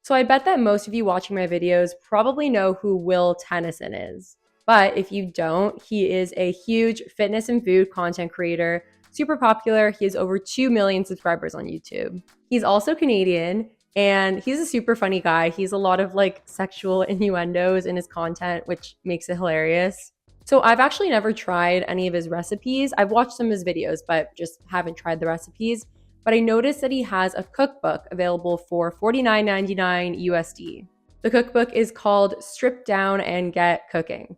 So I bet that most of you watching my videos probably know who Will Tennyson is. But if you don't, he is a huge fitness and food content creator, super popular. He has over 2 million subscribers on YouTube. He's also Canadian and he's a super funny guy. He's a lot of like sexual innuendos in his content, which makes it hilarious. So I've actually never tried any of his recipes. I've watched some of his videos, but just haven't tried the recipes. But I noticed that he has a cookbook available for $49.99 USD. The cookbook is called Strip Down and Get Cooking.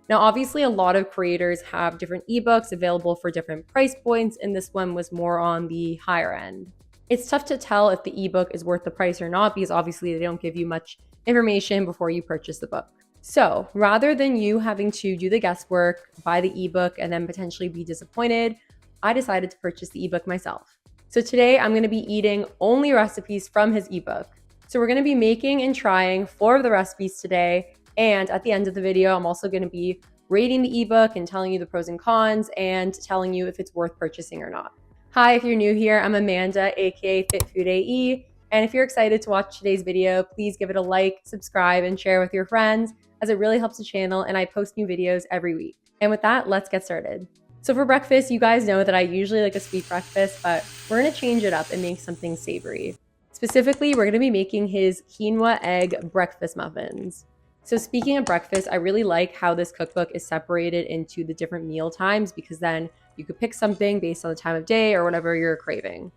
Now, obviously, a lot of creators have different ebooks available for different price points, and this one was more on the higher end. It's tough to tell if the ebook is worth the price or not because obviously they don't give you much information before you purchase the book. So rather than you having to do the guesswork, buy the ebook, and then potentially be disappointed, I decided to purchase the ebook myself. So today I'm going to be eating only recipes from his ebook. So we're going to be making and trying 4 of the recipes today. And at the end of the video, I'm also going to be rating the ebook and telling you the pros and cons and telling you if it's worth purchasing or not. Hi, if you're new here, I'm Amanda, aka Fit Food AE. And if you're excited to watch today's video, please give it a like, subscribe, and share with your friends, as it really helps the channel and I post new videos every week. And with that, let's get started. So for breakfast, you guys know that I usually like a sweet breakfast, but we're gonna change it up and make something savory. Specifically, we're gonna be making his quinoa egg breakfast muffins. So speaking of breakfast, I really like how this cookbook is separated into the different meal times because then you could pick something based on the time of day or whatever you're craving.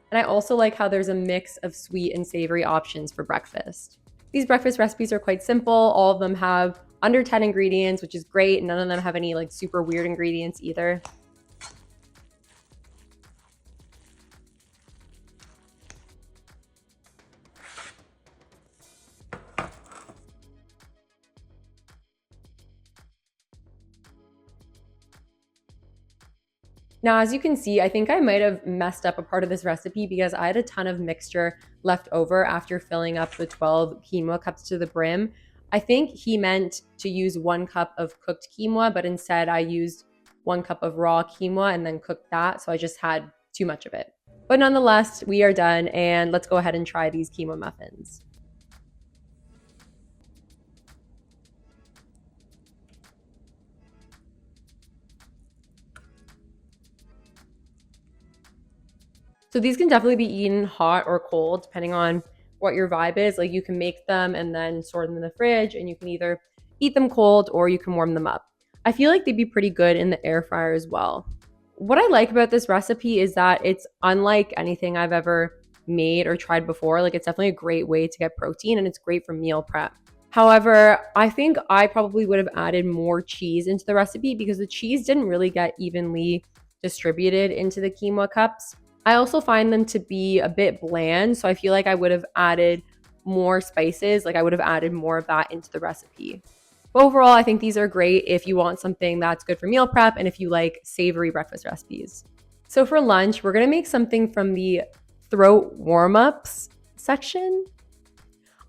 And I also like how there's a mix of sweet and savory options for breakfast. These breakfast recipes are quite simple. All of them have under 10 ingredients, which is great. None of them have any like super weird ingredients either. Now, as you can see, I think I might have messed up a part of this recipe because I had a ton of mixture left over after filling up the 12 quinoa cups to the brim. I think he meant to use 1 cup of cooked quinoa, but instead I used 1 cup of raw quinoa and then cooked that. So I just had too much of it. But nonetheless, we are done and let's go ahead and try these quinoa muffins. So these can definitely be eaten hot or cold, depending on what your vibe is. Like you can make them and then store them in the fridge, and you can either eat them cold or you can warm them up. I feel like they'd be pretty good in the air fryer as well. What I like about this recipe is that it's unlike anything I've ever made or tried before. Like it's definitely a great way to get protein and it's great for meal prep. However, I think I probably would have added more cheese into the recipe because the cheese didn't really get evenly distributed into the quinoa cups. I also find them to be a bit bland, so I feel like I would have added more spices, like I would have added more of that into the recipe. But overall, I think these are great if you want something that's good for meal prep and if you like savory breakfast recipes. So for lunch, we're gonna make something from the throat warm-ups section.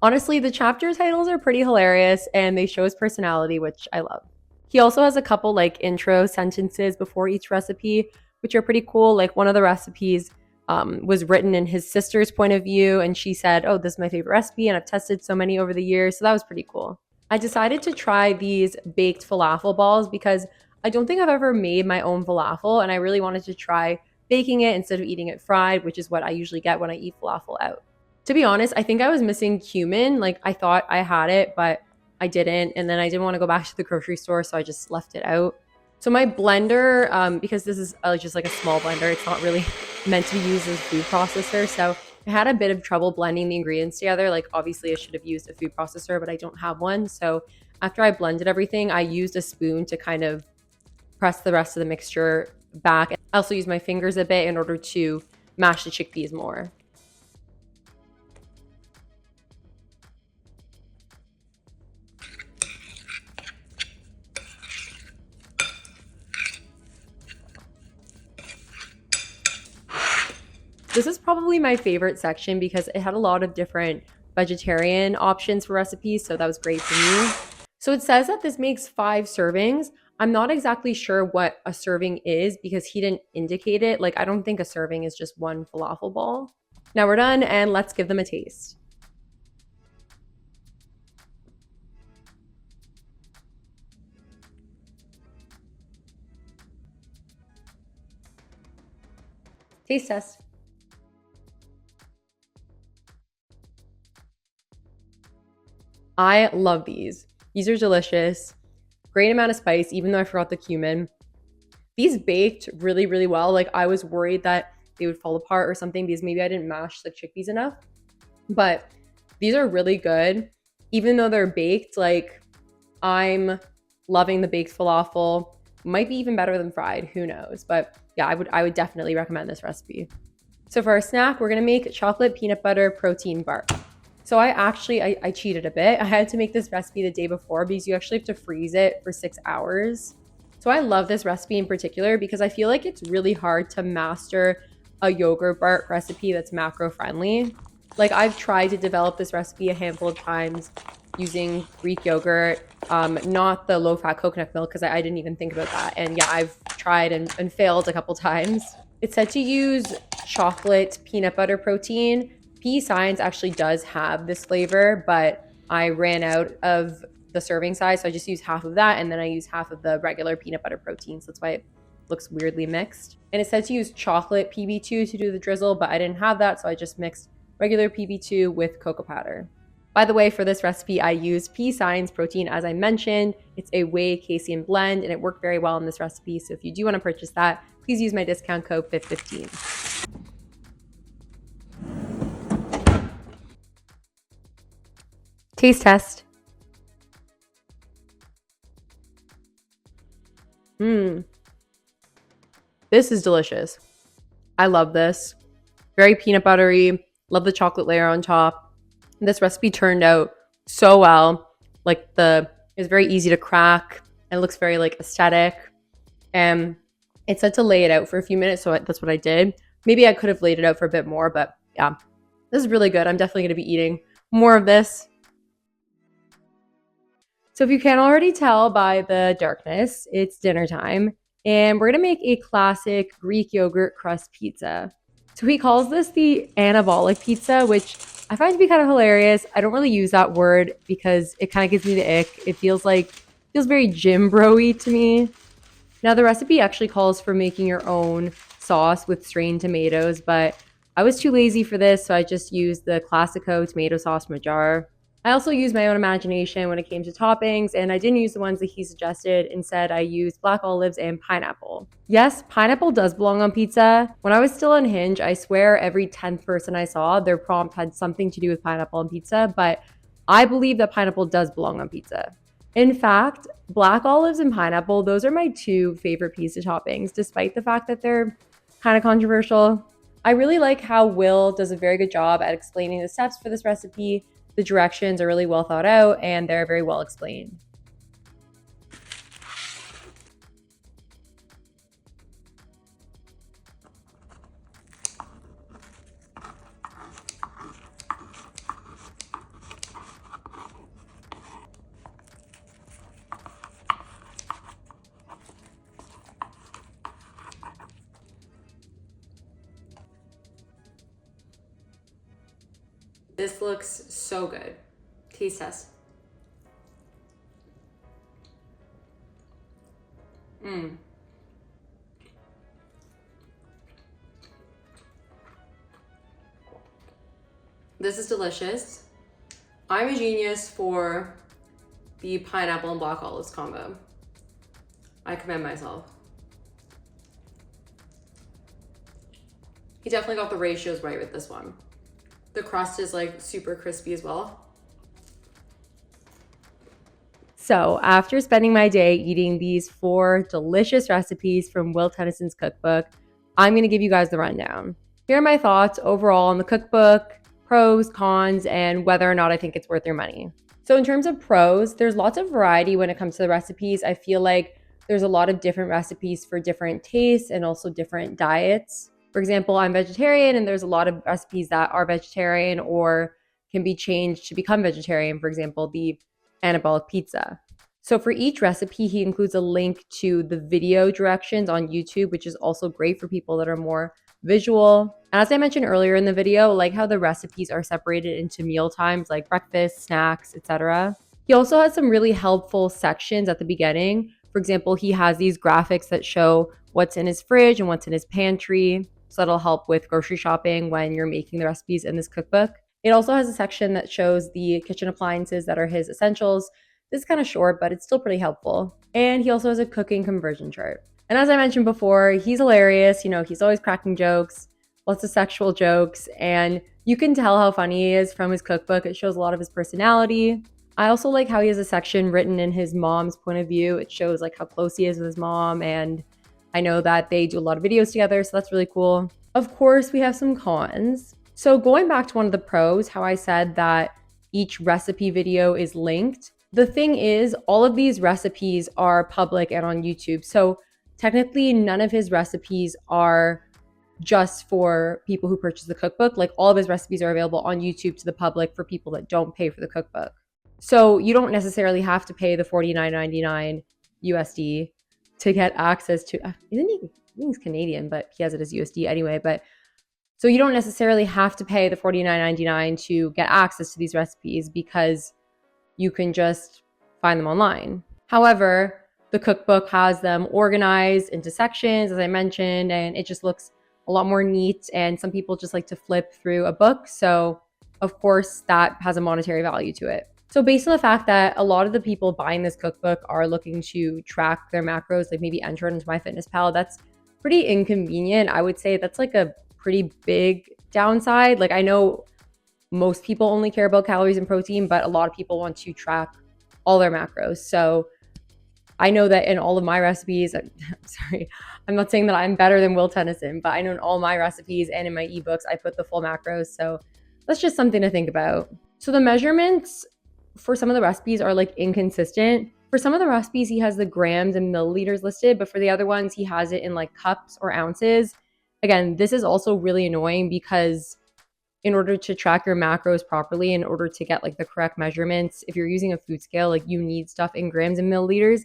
Honestly, the chapter titles are pretty hilarious and they show his personality, which I love. He also has a couple like intro sentences before each recipe, which are pretty cool. Like one of the recipes was written in his sister's point of view, and she said, "Oh, this is my favorite recipe, and I've tested so many over the years." So that was pretty cool. I decided to try these baked falafel balls because I don't think I've ever made my own falafel, and I really wanted to try baking it instead of eating it fried, which is what I usually get when I eat falafel out. To be honest, I think I was missing cumin. Like I thought I had it, but I didn't. And then I didn't want to go back to the grocery store, so I just left it out. So my blender, because this is just like a small blender, it's not really meant to be used as a food processor. So I had a bit of trouble blending the ingredients together. Like obviously I should have used a food processor, but I don't have one. So after I blended everything, I used a spoon to kind of press the rest of the mixture back. I also used my fingers a bit in order to mash the chickpeas more. This is probably my favorite section because it had a lot of different vegetarian options for recipes, so that was great for me. So it says that this makes 5 servings. I'm not exactly sure what a serving is because he didn't indicate it. Like I don't think a serving is just 1 falafel ball. Now we're done and let's give them a taste. Taste test. I love these. These are delicious. Great amount of spice, even though I forgot the cumin. These baked really, really well. Like, I was worried that they would fall apart or something because maybe I didn't mash the chickpeas enough. But these are really good. Even though they're baked, like, I'm loving the baked falafel. Might be even better than fried, who knows? But yeah, I would definitely recommend this recipe. So for our snack, we're gonna make chocolate peanut butter protein bar. So I cheated a bit. I had to make this recipe the day before because you actually have to freeze it for 6 hours. So I love this recipe in particular because I feel like it's really hard to master a yogurt bar recipe that's macro friendly. Like, I've tried to develop this recipe a handful of times using Greek yogurt, not the low-fat coconut milk because I didn't even think about that. And yeah, I've tried and failed a couple times. It's said to use chocolate peanut butter protein. Pea Science actually does have this flavor, but I ran out of the serving size, so I just use half of that, and then I use half of the regular peanut butter protein, so that's why it looks weirdly mixed. And it said to use chocolate PB2 to do the drizzle, but I didn't have that, so I just mixed regular PB2 with cocoa powder. By the way, for this recipe, I used Pea Science protein, as I mentioned. It's a whey casein blend, and it worked very well in this recipe, so if you do want to purchase that, please use my discount code FIT15. Taste test. This is delicious. I love this. Very peanut buttery. Love the chocolate layer on top. This recipe turned out so well. Like, it's very easy to crack and it looks very like aesthetic. And it said to lay it out for a few minutes, so that's what I did. Maybe I could have laid it out for a bit more, but yeah, this is really good. I'm definitely going to be eating more of this. So if you can't already tell by the darkness, it's dinner time, and we're gonna make a classic Greek yogurt crust pizza. So he calls this the anabolic pizza, which I find to be kind of hilarious. I don't really use that word because it kind of gives me the ick. It feels very gym bro-y to me. Now, the recipe actually calls for making your own sauce with strained tomatoes, but I was too lazy for this, so I just used the Classico tomato sauce from a jar. I also used my own imagination when it came to toppings, and I didn't use the ones that he suggested. Instead, I used black olives and pineapple. Yes, pineapple does belong on pizza. When I was still on Hinge, I swear every 10th person I saw, their prompt had something to do with pineapple on pizza, but I believe that pineapple does belong on pizza. In fact, black olives and pineapple, those are my two favorite pizza toppings, despite the fact that they're kind of controversial. I really like how Will does a very good job at explaining the steps for this recipe. The directions are really well thought out and they're very well explained. This looks so good. Taste test. This is delicious. I'm a genius for the pineapple and black olives combo. I commend myself. He definitely got the ratios right with this one. The crust is like super crispy as well. So after spending my day eating these 4 delicious recipes from Will Tennyson's cookbook, I'm gonna give you guys the rundown. Here are my thoughts overall on the cookbook, pros, cons, and whether or not I think it's worth your money. So in terms of pros, there's lots of variety when it comes to the recipes. I feel like there's a lot of different recipes for different tastes and also different diets. For example, I'm vegetarian and there's a lot of recipes that are vegetarian or can be changed to become vegetarian. For example, the anabolic pizza. So for each recipe, he includes a link to the video directions on YouTube, which is also great for people that are more visual. And as I mentioned earlier in the video, like how the recipes are separated into meal times, like breakfast, snacks, etc. He also has some really helpful sections at the beginning. For example, he has these graphics that show what's in his fridge and what's in his pantry. so that'll help with grocery shopping when you're making the recipes in this cookbook. It also has a section that shows the kitchen appliances that are his essentials. This is kind of short, but it's still pretty helpful. And he also has a cooking conversion chart. And as I mentioned before, he's hilarious. He's always cracking jokes, lots of sexual jokes, and you can tell how funny he is from his cookbook. It shows a lot of his personality. I also like how he has a section written in his mom's point of view. It shows like how close he is with his mom, and I know that they do a lot of videos together, so that's really cool. Of course, we have some cons. So going back to one of the pros, how I said that each recipe video is linked. The thing is, all of these recipes are public and on YouTube. So technically, none of his recipes are just for people who purchase the cookbook. Like, all of his recipes are available on YouTube to the public for people that don't pay for the cookbook. So you don't necessarily have to pay the $49.99 USD to get access to, I think he's Canadian, but he has it as USD anyway. But so you don't necessarily have to pay the $49.99 to get access to these recipes, because you can just find them online. However, the cookbook has them organized into sections, as I mentioned, and it just looks a lot more neat. And some people just like to flip through a book. So of course that has a monetary value to it. So based on the fact that a lot of the people buying this cookbook are looking to track their macros, like maybe enter it into MyFitnessPal, that's pretty inconvenient. I would say that's like a pretty big downside. Like, I know most people only care about calories and protein, but a lot of people want to track all their macros. So I know that in all of my recipes, I'm not saying that I'm better than Will Tennyson, but I know in all my recipes and in my ebooks, I put the full macros. So that's just something to think about. So the measurements for some of the recipes are like inconsistent. For some of the recipes, he has the grams and milliliters listed, but for the other ones, he has it in like cups or ounces. Again, this is also really annoying, because in order to track your macros properly, in order to get like the correct measurements, if you're using a food scale, like you need stuff in grams and milliliters.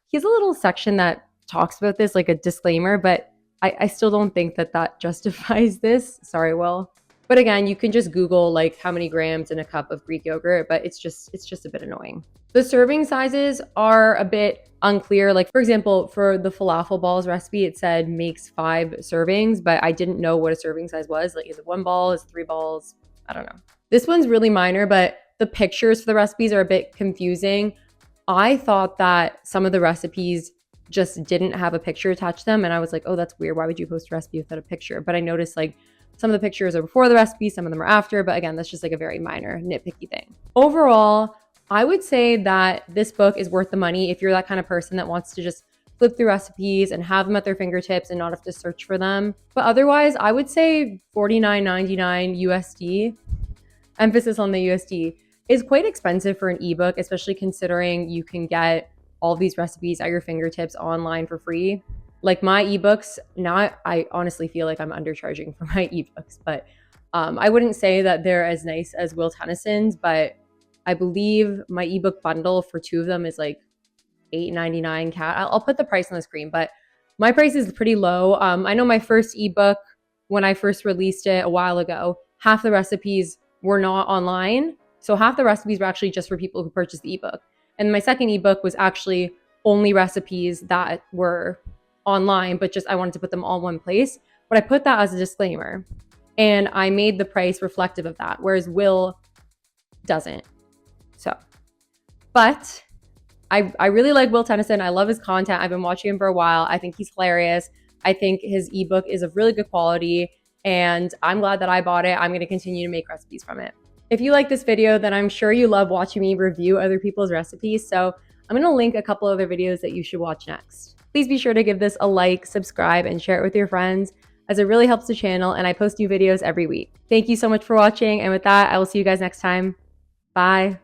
He has a little section that talks about this, like a disclaimer, but I still don't think that that justifies this. Sorry, Will. But again, you can just Google like how many grams in a cup of Greek yogurt, but it's just a bit annoying. The serving sizes are a bit unclear. Like, for example, for the falafel balls recipe, it said makes 5 servings, but I didn't know what a serving size was. Like, is it 1 ball? Is it 3 balls? I don't know. This one's really minor, but the pictures for the recipes are a bit confusing. I thought that some of the recipes just didn't have a picture attached to them, and I was like, oh, that's weird. Why would you post a recipe without a picture? But I noticed like some of the pictures are before the recipe, some of them are after, but again, that's just like a very minor nitpicky thing. Overall, I would say that this book is worth the money if you're that kind of person that wants to just flip through recipes and have them at their fingertips and not have to search for them. But otherwise, I would say $49.99 USD, emphasis on the USD, is quite expensive for an ebook, especially considering you can get all these recipes at your fingertips online for free. Like my ebooks, now I honestly feel like I'm undercharging for my ebooks, but I wouldn't say that they're as nice as Will Tennyson's, but I believe my ebook bundle for 2 of them is like $8.99 CAD. I'll put the price on the screen, but my price is pretty low. I know my first ebook, when I first released it a while ago, half the recipes were not online. So half the recipes were actually just for people who purchased the ebook. And my second ebook was actually only recipes that were online, but just I wanted to put them all in one place. But I put that as a disclaimer, and I made the price reflective of that, whereas Will doesn't. So, but I really like Will Tennyson. I love his content. I've been watching him for a while. I think he's hilarious. I think his ebook is of really good quality, and I'm glad that I bought it. I'm going to continue to make recipes from it. If you like this video, then I'm sure you love watching me review other people's recipes. So I'm going to link a couple other videos that you should watch next. Please be sure to give this a like, subscribe, and share it with your friends, as it really helps the channel, and I post new videos every week. Thank you so much for watching, and with that, I will see you guys next time. Bye.